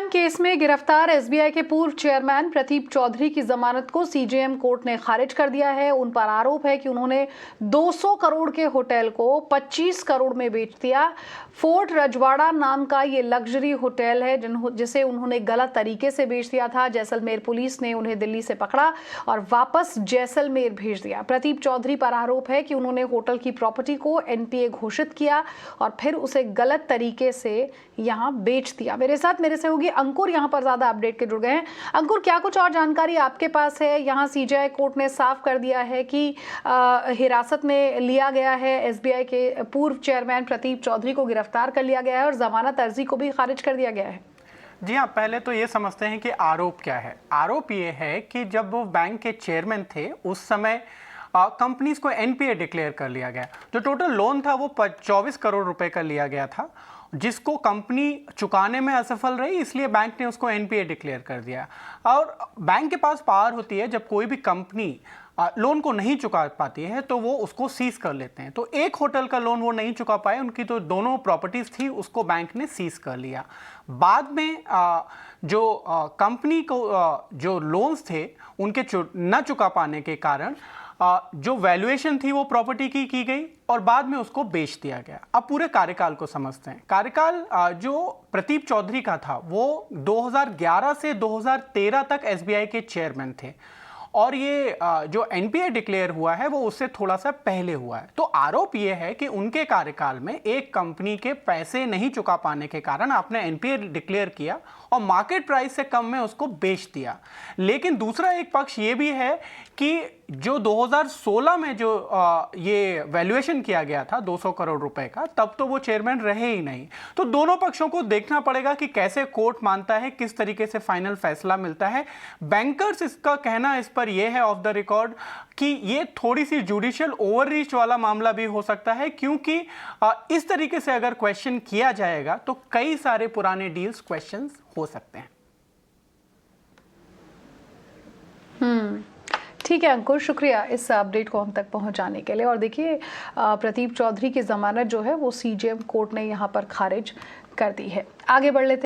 Scam case में गिरफ्तार SBI के पूर्व चेयरमैन प्रदीप चौधरी की जमानत को सीजेएम कोर्ट ने खारिज कर दिया है। उन पर आरोप है कि उन्होंने 200 करोड़ के होटल को 25 करोड़ में बेच दिया। फोर्ट रजवाड़ा नाम का ये लग्जरी होटल है जिसे उन्होंने गलत तरीके से बेच दिया था। जैसलमेर पुलिस ने उन्हें दिल्ली से पकड़ा और वापस जैसलमेर भेज दिया। प्रदीप चौधरी पर आरोप है कि उन्होंने होटल की प्रॉपर्टी को एनपीए घोषित किया और फिर उसे गलत तरीके से यहाँ बेच दिया। मेरे से होगी अंकुर, यहाँ पर ज्यादा अपडेट के जुड़ गए हैं। अंकुर, क्या कुछ और जानकारी आपके पास है? यहाँ सीजेआई कोर्ट ने साफ कर दिया है कि हिरासत में लिया गया है, एसबीआई के पूर्व चेयरमैन प्रदीप चौधरी को गिरफ्तार कर लिया गया है और जमानत अर्जी को भी खारिज कर दिया गया है। जी हाँ, पहले तो ये समझते हैं कि आरोप क्या है। आरोप ये है कि जब वो बैंक के चेयरमैन थे उस समय कंपनीज को एनपीए डिक्लेयर कर लिया गया। जो टोटल लोन था वो 24 करोड़ रुपए का लिया गया था, जिसको कंपनी चुकाने में असफल रही, इसलिए बैंक ने उसको एनपीए डिक्लेयर कर दिया। और बैंक के पास पावर होती है, जब कोई भी कंपनी लोन को नहीं चुका पाती है तो वो उसको सीज कर लेते हैं। तो एक होटल का लोन वो नहीं चुका पाए, उनकी तो दोनों प्रॉपर्टीज थी, उसको बैंक ने सीज कर लिया। बाद में जो कंपनी को जो लोन्स थे उनके न चुका पाने के कारण जो वैल्यूएशन थी वो प्रॉपर्टी की गई और बाद में उसको बेच दिया गया। अब पूरे कार्यकाल को समझते हैं। कार्यकाल जो प्रदीप चौधरी का था वो 2011 से 2013 तक एसबीआई के चेयरमैन थे और ये जो एनपीए डिक्लेयर हुआ है वो उससे थोड़ा सा पहले हुआ है। तो आरोप ये है कि उनके कार्यकाल में एक कंपनी के पैसे नहीं चुका पाने के कारण आपने एनपीए डिक्लेयर किया और मार्केट प्राइस से कम में उसको बेच दिया। लेकिन दूसरा एक पक्ष ये भी है कि जो 2016 में जो ये वैल्यूएशन किया गया था 200 करोड़ रुपए का, तब तो वो चेयरमैन रहे ही नहीं। तो दोनों पक्षों को देखना पड़ेगा कि कैसे कोर्ट मानता है, किस तरीके से फाइनल फैसला मिलता है। बैंकर्स इसका कहना इस पर यह है ऑफ द रिकॉर्ड कि ये थोड़ी सी जुडिशियल ओवररीच वाला मामला भी हो सकता है, क्योंकि इस तरीके से अगर क्वेश्चन किया जाएगा तो कई सारे पुराने डील्स क्वेश्चन हो सकते हैं। ठीक है अंकुर, शुक्रिया इस अपडेट को हम तक पहुंचाने के लिए। और देखिए, प्रदीप चौधरी की जमानत जो है वो सीजेएम कोर्ट ने यहाँ पर खारिज कर दी है। आगे बढ़ लेते